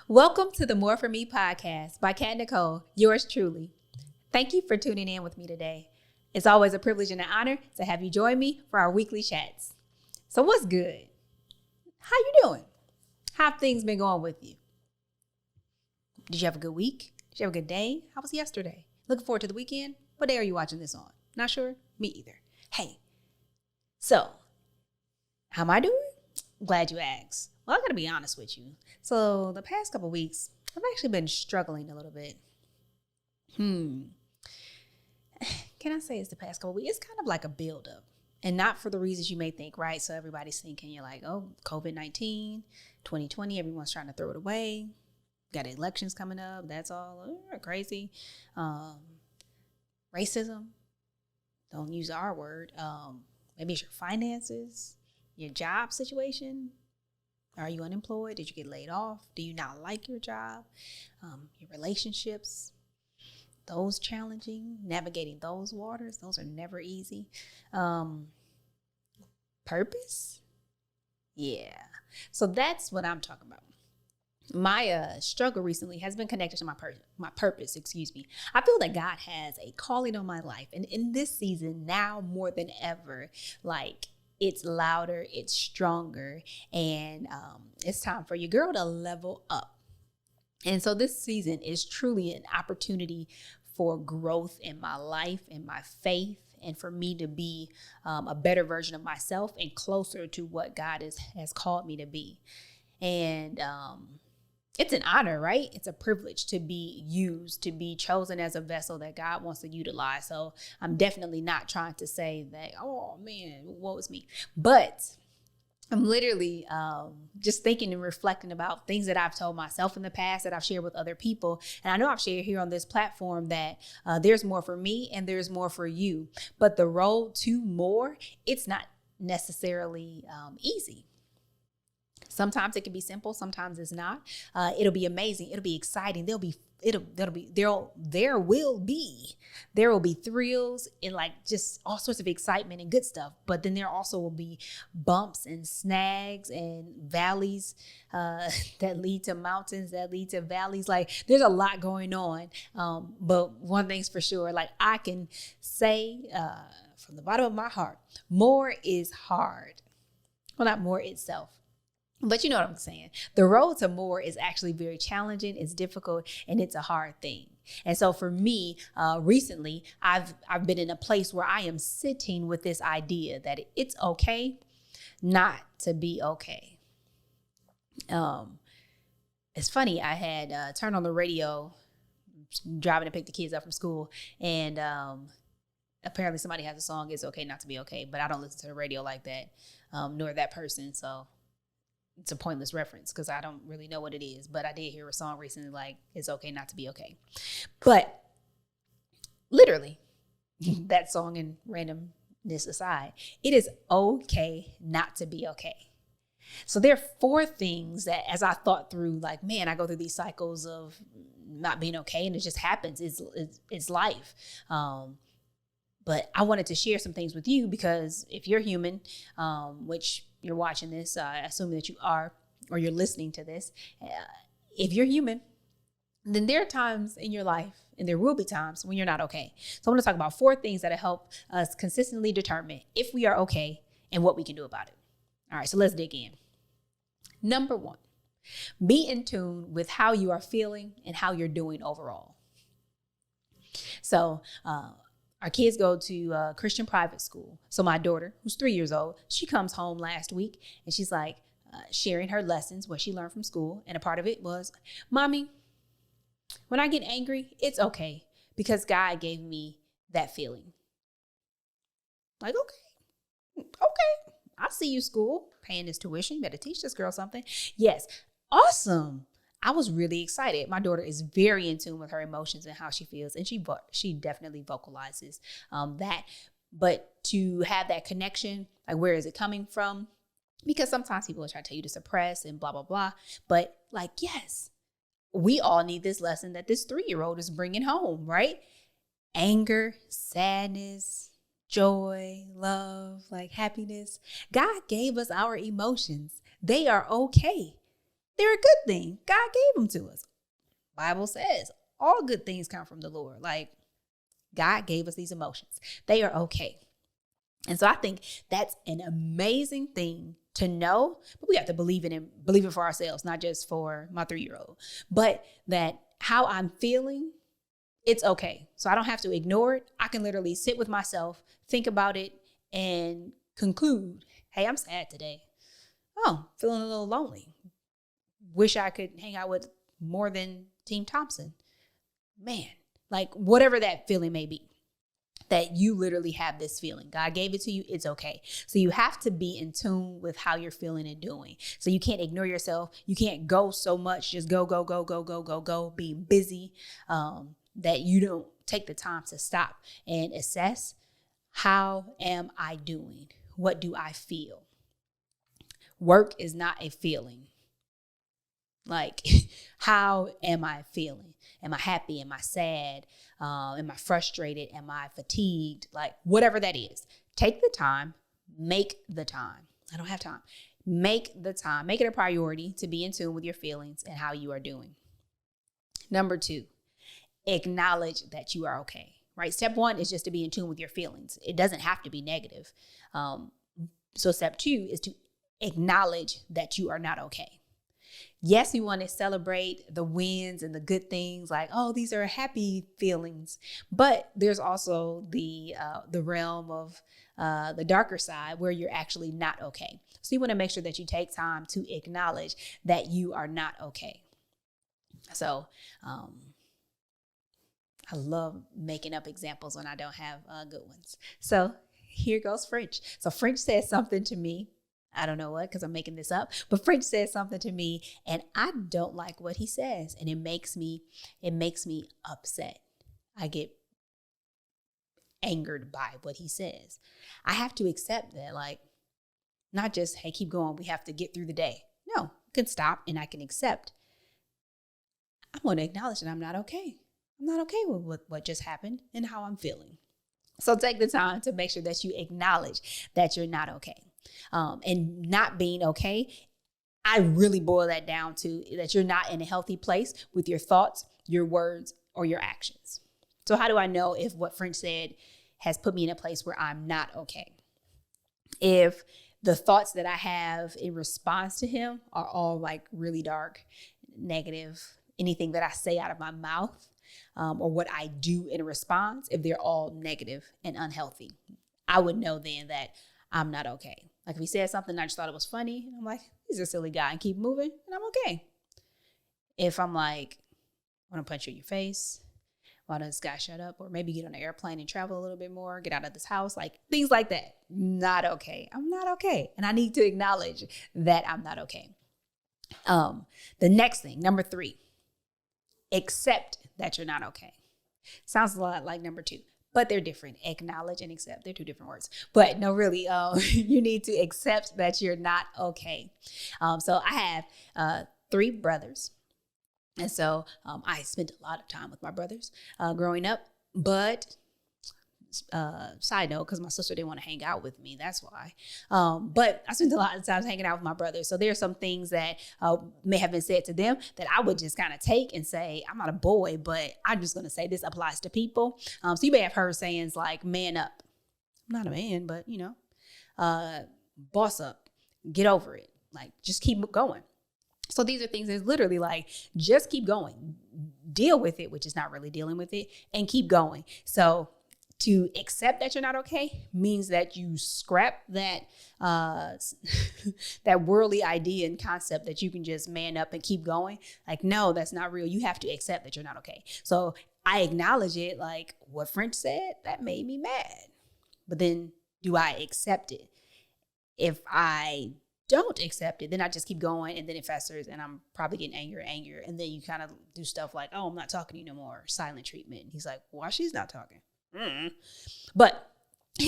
Welcome to the More For Me podcast by Kat Nicole, yours truly. Thank you for tuning in with me today. It's always a privilege and an honor to have you join me for our weekly chats. So what's good? How you doing? How have things been going with you? Did you have a good week? Did you have a good day? How was yesterday? Looking forward to the weekend? What day are you watching this on? Not sure? Me either. Hey, so how am I doing? Glad you asked. Well, I gotta be honest with you. So the past couple weeks, I've actually been struggling a little bit. Can I say it's the past couple weeks? It's kind of like a buildup. And not for the reasons you may think, right? So everybody's thinking you're like, oh, COVID-19, 2020, everyone's trying to throw it away. Got elections coming up. That's all crazy. Racism. Don't use our word. Maybe it's your finances, your job situation. Are you unemployed? Did you get laid off? Do you not like your job? Your relationships, those challenging, navigating those waters, those are never easy. Purpose? Yeah. So that's what I'm talking about. My struggle recently has been connected to my purpose, I feel that God has a calling on my life. And in this season, now more than ever, like, it's louder, it's stronger, and it's time for your girl to level up. And so this season is truly an opportunity for growth in my life and my faith, and for me to be a better version of myself and closer to what God has called me to be. And it's an honor, right? It's a privilege to be used, to be chosen as a vessel that God wants to utilize. So I'm definitely not trying to say that, oh man, woe is me. But I'm literally just thinking and reflecting about things that I've told myself in the past, that I've shared with other people. And I know I've shared here on this platform that there's more for me and there's more for you. But the road to more, it's not necessarily easy. Sometimes it can be simple. Sometimes it's not. It'll be amazing. It'll be exciting. There will be thrills and like just all sorts of excitement and good stuff. But then there also will be bumps and snags and valleys that lead to mountains, that lead to valleys. Like, there's a lot going on. But one thing's for sure, like, I can say from the bottom of my heart, more is hard. Well, not more itself. But you know what I'm saying? The road to more is actually very challenging, it's difficult, and it's a hard thing. And so for me, recently, I've been in a place where I am sitting with this idea that it's okay not to be okay. It's funny, I had turned on the radio, driving to pick the kids up from school, and apparently somebody has a song, It's Okay Not to Be Okay, but I don't listen to the radio like that, nor that person, so it's a pointless reference because I don't really know what it is, but I did hear a song recently like, it's okay not to be okay. But literally, that song and randomness aside, it is okay not to be okay. So there are 4 things that, as I thought through, like, man, I go through these cycles of not being okay, and it just happens. It's life. But I wanted to share some things with you because if you're human, which you're watching this, assuming that you are, or you're listening to this, if you're human, then there are times in your life, and there will be times when you're not okay. So I'm going to talk about 4 things that help us consistently determine if we are okay and what we can do about it. All right, so let's dig in. Number 1, be in tune with how you are feeling and how you're doing overall. So, our kids go to Christian private school. So my daughter, who's 3 years old, she comes home last week and she's like sharing her lessons, what she learned from school. And a part of it was, Mommy, when I get angry, it's okay because God gave me that feeling. Like, okay, I see you, school, paying this tuition. You better teach this girl something. Yes, awesome. I was really excited. My daughter is very in tune with her emotions and how she feels, and she definitely vocalizes that. But to have that connection, like, where is it coming from? Because sometimes people will try to tell you to suppress and blah, blah, blah. But like, yes, we all need this lesson that this 3-year-old is bringing home, right? Anger, sadness, joy, love, like happiness. God gave us our emotions. They are okay. They're a good thing. God gave them to us. Bible says all good things come from the Lord. Like, God gave us these emotions. They are okay. And so I think that's an amazing thing to know, but we have to believe it for ourselves, not just for my 3-year-old, but that how I'm feeling, it's okay. So I don't have to ignore it. I can literally sit with myself, think about it, and conclude, hey, I'm sad today. Oh, feeling a little lonely. Wish I could hang out with more than Team Thompson. Man, like whatever that feeling may be, that you literally have this feeling. God gave it to you. It's okay. So you have to be in tune with how you're feeling and doing. So you can't ignore yourself. You can't go so much, just go, being busy, that you don't take the time to stop and assess, how am I doing? What do I feel? Work is not a feeling. Like, how am I feeling? Am I happy? Am I sad? Am I frustrated? Am I fatigued? Like, whatever that is, take the time, make the time. I don't have time. Make the time, make it a priority to be in tune with your feelings and how you are doing. Number 2, acknowledge that you are okay, right? Step 1 is just to be in tune with your feelings. It doesn't have to be negative. So step 2 is to acknowledge that you are not okay. Yes, we want to celebrate the wins and the good things, like, oh, these are happy feelings. But there's also the realm of the darker side where you're actually not okay. So you want to make sure that you take time to acknowledge that you are not okay. So I love making up examples when I don't have good ones. So here goes French. So French says something to me. I don't know what, because I'm making this up, but French says something to me and I don't like what he says. And it makes me upset. I get angered by what he says. I have to accept that, like, not just, hey, keep going, we have to get through the day. No, I can stop and I can accept. I'm going to acknowledge that I'm not okay. I'm not okay with what just happened and how I'm feeling. So take the time to make sure that you acknowledge that you're not okay. And not being okay, I really boil that down to that you're not in a healthy place with your thoughts, your words, or your actions. So how do I know if what French said has put me in a place where I'm not okay? If the thoughts that I have in response to him are all like really dark, negative, anything that I say out of my mouth, or what I do in response, if they're all negative and unhealthy, I would know then that I'm not okay. Like if he said something, I just thought it was funny, and I'm like, he's a silly guy, and keep moving, and I'm okay. If I'm like, I want to punch you in your face, why does this guy shut up? Or maybe get on an airplane and travel a little bit more, get out of this house, like things like that. Not okay. I'm not okay. And I need to acknowledge that I'm not okay. The next thing, number 3, accept that you're not okay. Sounds a lot like number 2, but they're different. Acknowledge and accept, they're 2 different words. But no, really, you need to accept that you're not okay. So I have 3 brothers. And so I spent a lot of time with my brothers growing up. But side note, because my sister didn't want to hang out with me. That's why. But I spent a lot of time hanging out with my brothers. So there are some things that may have been said to them that I would just kind of take and say, I'm not a boy, but I'm just going to say this applies to people. So you may have heard sayings like, man up. I'm not a man, but, boss up, get over it. Like, just keep going. So these are things that's literally like, just keep going, deal with it, which is not really dealing with it, and keep going. So to accept that you're not okay means that you scrap that that worldly idea and concept that you can just man up and keep going. Like, no, that's not real. You have to accept that you're not okay. So I acknowledge it, like what French said, that made me mad. But then do I accept it? If I don't accept it, then I just keep going, and then it festers, and I'm probably getting angrier. And then you kind of do stuff like, oh, I'm not talking to you no more, silent treatment. And he's like, why she's not talking? But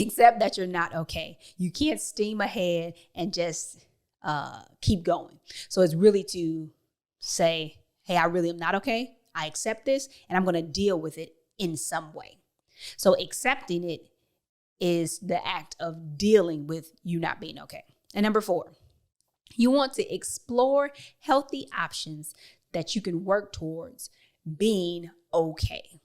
accept that you're not okay. You can't steam ahead and just keep going. So it's really to say, hey, I really am not okay. I accept this, and I'm going to deal with it in some way. So accepting it is the act of dealing with you not being okay. And number 4, You want to explore healthy options that you can work towards being okay.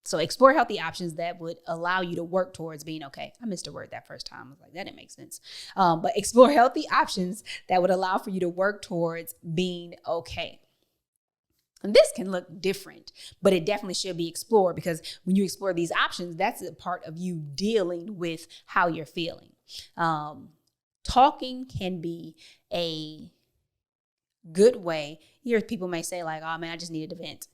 So explore healthy options that would allow you to work towards being okay. I missed a word that first time. I was like, that didn't make sense. But explore healthy options that would allow for you to work towards being okay. And this can look different, but it definitely should be explored, because when you explore these options, that's a part of you dealing with how you're feeling. Talking can be a good way. Here, people may say like, oh man, I just needed to vent.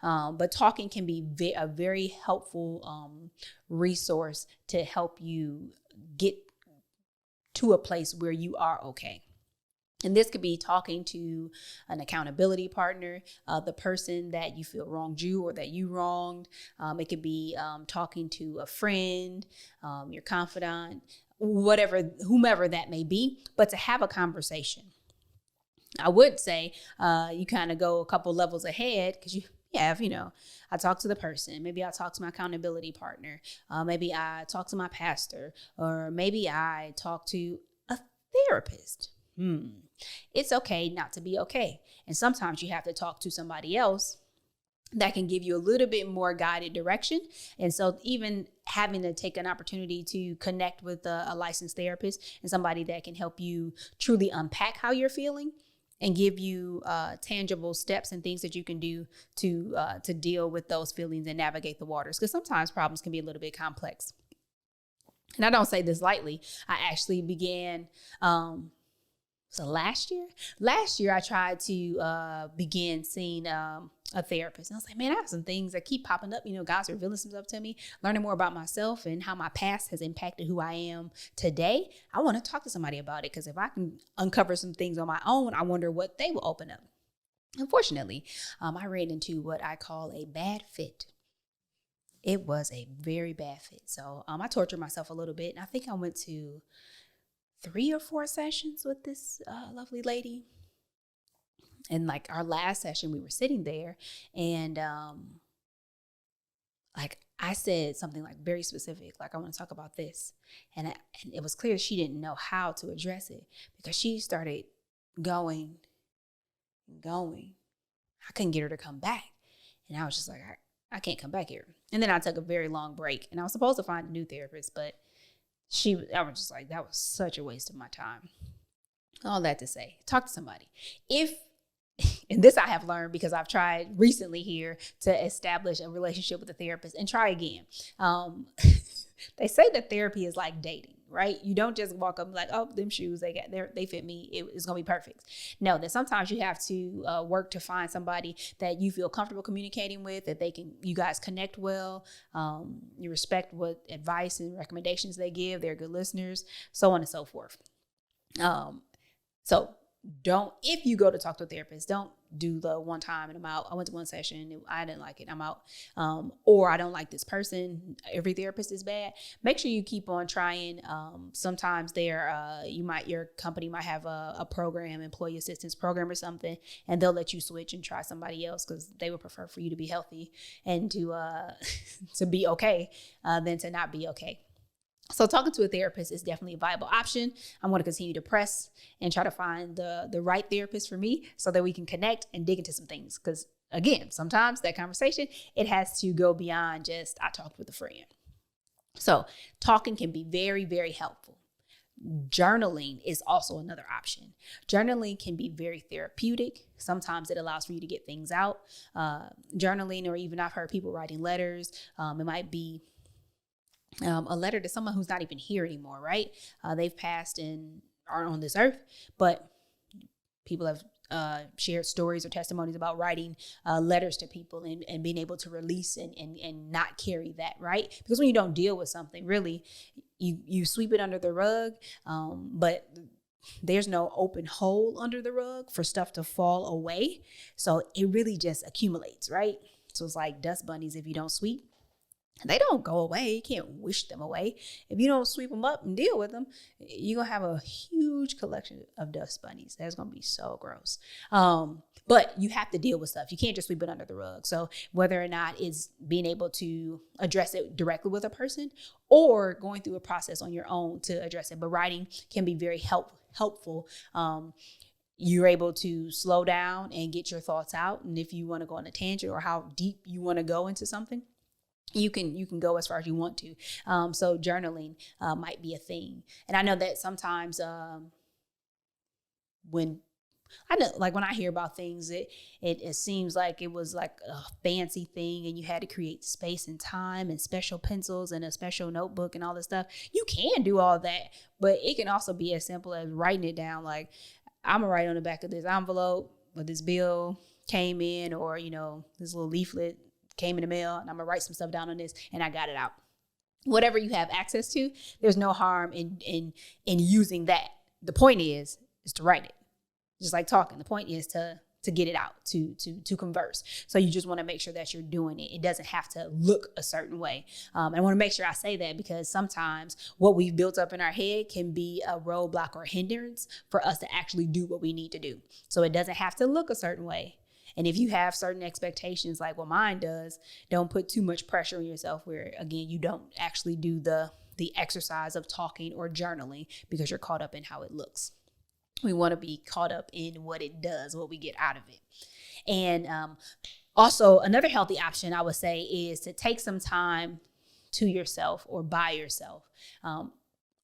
But talking can be a very helpful resource to help you get to a place where you are okay. And this could be talking to an accountability partner, the person that you feel wronged you or that you wronged. It could be talking to a friend, your confidant, whomever that may be, but to have a conversation. I would say you kind of go a couple levels ahead, because you have, I talk to the person. Maybe I talk to my accountability partner. Maybe I talk to my pastor, or maybe I talk to a therapist. It's okay not to be okay. And sometimes you have to talk to somebody else that can give you a little bit more guided direction. And so even having to take an opportunity to connect with a licensed therapist and somebody that can help you truly unpack how you're feeling and give you tangible steps and things that you can do to deal with those feelings and navigate the waters. Because sometimes problems can be a little bit complex. And I don't say this lightly. I actually began, so last year I tried to begin seeing a therapist. And I was like, man, I have some things that keep popping up. God's revealing some stuff to me, learning more about myself and how my past has impacted who I am today. I want to talk to somebody about it, because if I can uncover some things on my own, I wonder what they will open up. Unfortunately, I ran into what I call a bad fit. It was a very bad fit. So I tortured myself a little bit. And I think I went to 3 or 4 sessions with this lovely lady. And like our last session, we were sitting there and like I said something like very specific, like I want to talk about this. And it was clear she didn't know how to address it, because she started going. I couldn't get her to come back. And I was just like, I can't come back here. And then I took a very long break, and I was supposed to find a new therapist, but I was just like, that was such a waste of my time. All that to say, talk to somebody. And this I have learned because I've tried recently here to establish a relationship with a therapist and try again. They say that therapy is like dating, right? You don't just walk up and like, oh, them shoes, they fit me. It's going to be perfect. No, that sometimes you have to work to find somebody that you feel comfortable communicating with, that you guys connect well. You respect what advice and recommendations they give. They're good listeners, so on and so forth. If you go to talk to a therapist, don't do the one time and I'm out. I went to one session, I didn't like it, I'm out. Or I don't like this person. Every therapist is bad. Make sure you keep on trying. Sometimes your company might have a program, employee assistance program or something, and they'll let you switch and try somebody else, because they would prefer for you to be healthy and to be okay than to not be okay. So talking to a therapist is definitely a viable option. I'm going to continue to press and try to find the right therapist for me so that we can connect and dig into some things. Because again, sometimes that conversation, it has to go beyond just, I talked with a friend. So talking can be very, very helpful. Journaling is also another option. Journaling can be very therapeutic. Sometimes it allows for you to get things out. Journaling, or even I've heard people writing letters. It might be a letter to someone who's not even here anymore, right? They've passed and aren't on this earth, but people have shared stories or testimonies about writing letters to people and being able to release and not carry that, right? Because when you don't deal with something, really, you sweep it under the rug, but there's no open hole under the rug for stuff to fall away. So it really just accumulates, right? So it's like dust bunnies if you don't sweep. They don't go away. You can't wish them away. If you don't sweep them up and deal with them, you're going to have a huge collection of dust bunnies. That's going to be so gross. But you have to deal with stuff. You can't just sweep it under the rug. So whether or not it's being able to address it directly with a person or going through a process on your own to address it. But writing can be very helpful. You're able to slow down and get your thoughts out. And if you want to go on a tangent or how deep you want to go into something, you can go as far as you want to. So journaling might be a thing. And I know that sometimes when I hear about things, it seems like it was like a fancy thing and you had to create space and time and special pencils and a special notebook and all this stuff. You can do all that, but it can also be as simple as writing it down. Like, I'm gonna write on the back of this envelope where this bill came in, or, this little leaflet came in the mail, and I'm gonna write some stuff down on this, and I got it out. Whatever you have access to, there's no harm in using that. The point is to write it. Just like talking. The point is to get it out, to converse. So you just want to make sure that you're doing it. It doesn't have to look a certain way. I want to make sure I say that because sometimes what we've built up in our head can be a roadblock or hindrance for us to actually do what we need to do. So it doesn't have to look a certain way. And if you have certain expectations, like what mine does, don't put too much pressure on yourself where, again, you don't actually do the exercise of talking or journaling because you're caught up in how it looks. We want to be caught up in what it does, what we get out of it. And also, another healthy option I would say is to take some time to yourself or by yourself.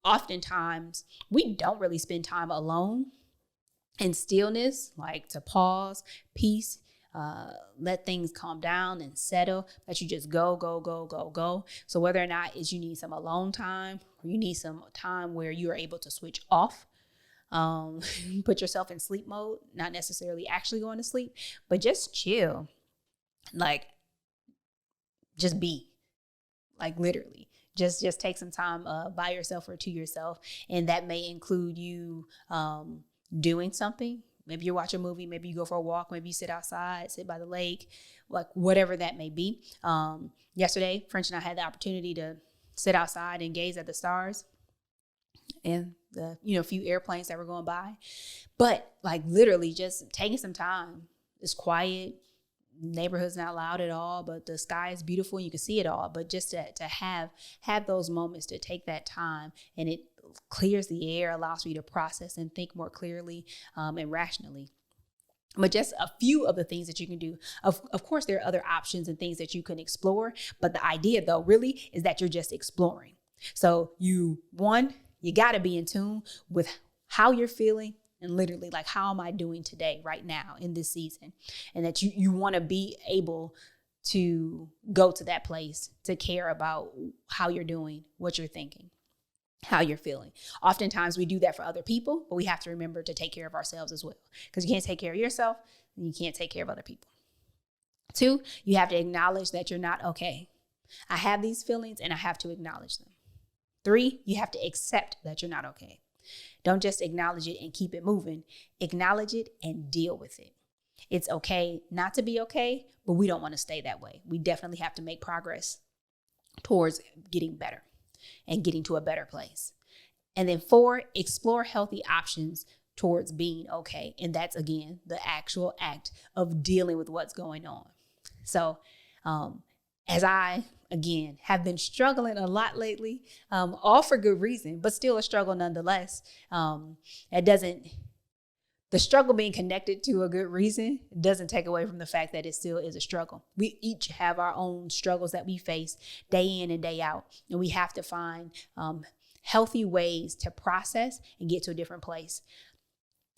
Oftentimes, we don't really spend time alone in stillness, like to pause, peace, let things calm down and settle, that you just go. So whether or not is you need some alone time or you need some time where you are able to switch off, put yourself in sleep mode, not necessarily actually going to sleep, but just chill. Like, just be, like, literally. Just take some time by yourself or to yourself. And that may include you doing something. Maybe you watch a movie, maybe you go for a walk, maybe you sit outside, sit by the lake, like whatever that may be. Yesterday, French and I had the opportunity to sit outside and gaze at the stars and the few airplanes that were going by. But like literally just taking some time. It's quiet. Neighborhood's not loud at all, but the sky is beautiful and you can see it all. But just to have those moments, to take that time, and it clears the air, allows for you to process and think more clearly and rationally. But just a few of the things that you can do. Of course, there are other options and things that you can explore. But the idea, though, really is that you're just exploring. So you got to be in tune with how you're feeling. And literally, like, how am I doing today, right now, in this season? And that you want to be able to go to that place to care about how you're doing, what you're thinking, how you're feeling. Oftentimes we do that for other people, but we have to remember to take care of ourselves as well. Because you can't take care of yourself, and you can't take care of other people. 2, you have to acknowledge that you're not okay. I have these feelings and I have to acknowledge them. 3, you have to accept that you're not okay. Don't just acknowledge it and keep it moving. Acknowledge it and deal with it. It's okay not to be okay, but we don't want to stay that way. We definitely have to make progress towards getting better and getting to a better place. And then 4, explore healthy options towards being okay. And that's, again, the actual act of dealing with what's going on. So as I, again, have been struggling a lot lately, all for good reason, but still a struggle nonetheless. The struggle being connected to a good reason doesn't take away from the fact that it still is a struggle. We each have our own struggles that we face day in and day out, and we have to find healthy ways to process and get to a different place.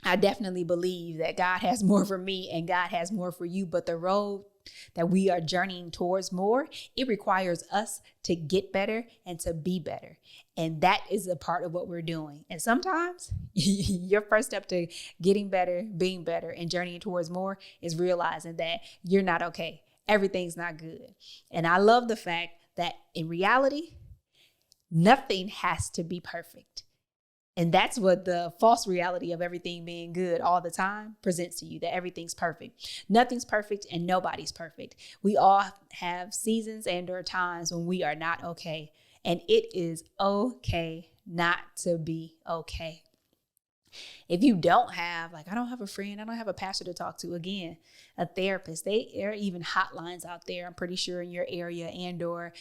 I definitely believe that God has more for me and God has more for you, but the road that we are journeying towards more, it requires us to get better and to be better. And that is a part of what we're doing. And sometimes your first step to getting better, being better, and journeying towards more is realizing that you're not okay. Everything's not good. And I love the fact that in reality, nothing has to be perfect. And that's what the false reality of everything being good all the time presents to you, that everything's perfect. Nothing's perfect and nobody's perfect. We all have seasons and or times when we are not okay. And it is okay not to be okay. If you don't have, like, I don't have a friend, I don't have a pastor to talk to, again, a therapist, there are even hotlines out there, I'm pretty sure in your area, and or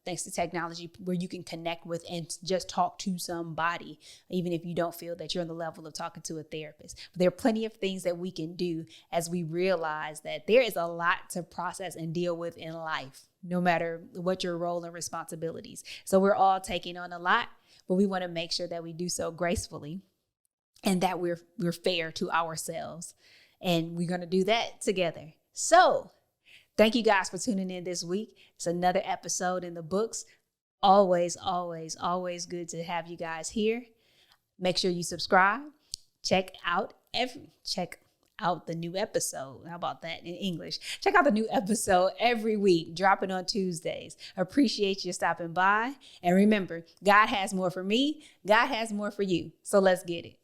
thanks to technology, where you can connect with and just talk to somebody, even if you don't feel that you're on the level of talking to a therapist. But there are plenty of things that we can do as we realize that there is a lot to process and deal with in life, no matter what your role and responsibilities. So we're all taking on a lot, but we want to make sure that we do so gracefully and that we're fair to ourselves. And we're going to do that together. So thank you guys for tuning in this week. It's another episode in the books. Always, always, always good to have you guys here. Make sure you subscribe. Check out the new episode. How about that in English? Check out the new episode every week, dropping on Tuesdays. Appreciate you stopping by. And remember, God has more for me. God has more for you. So let's get it.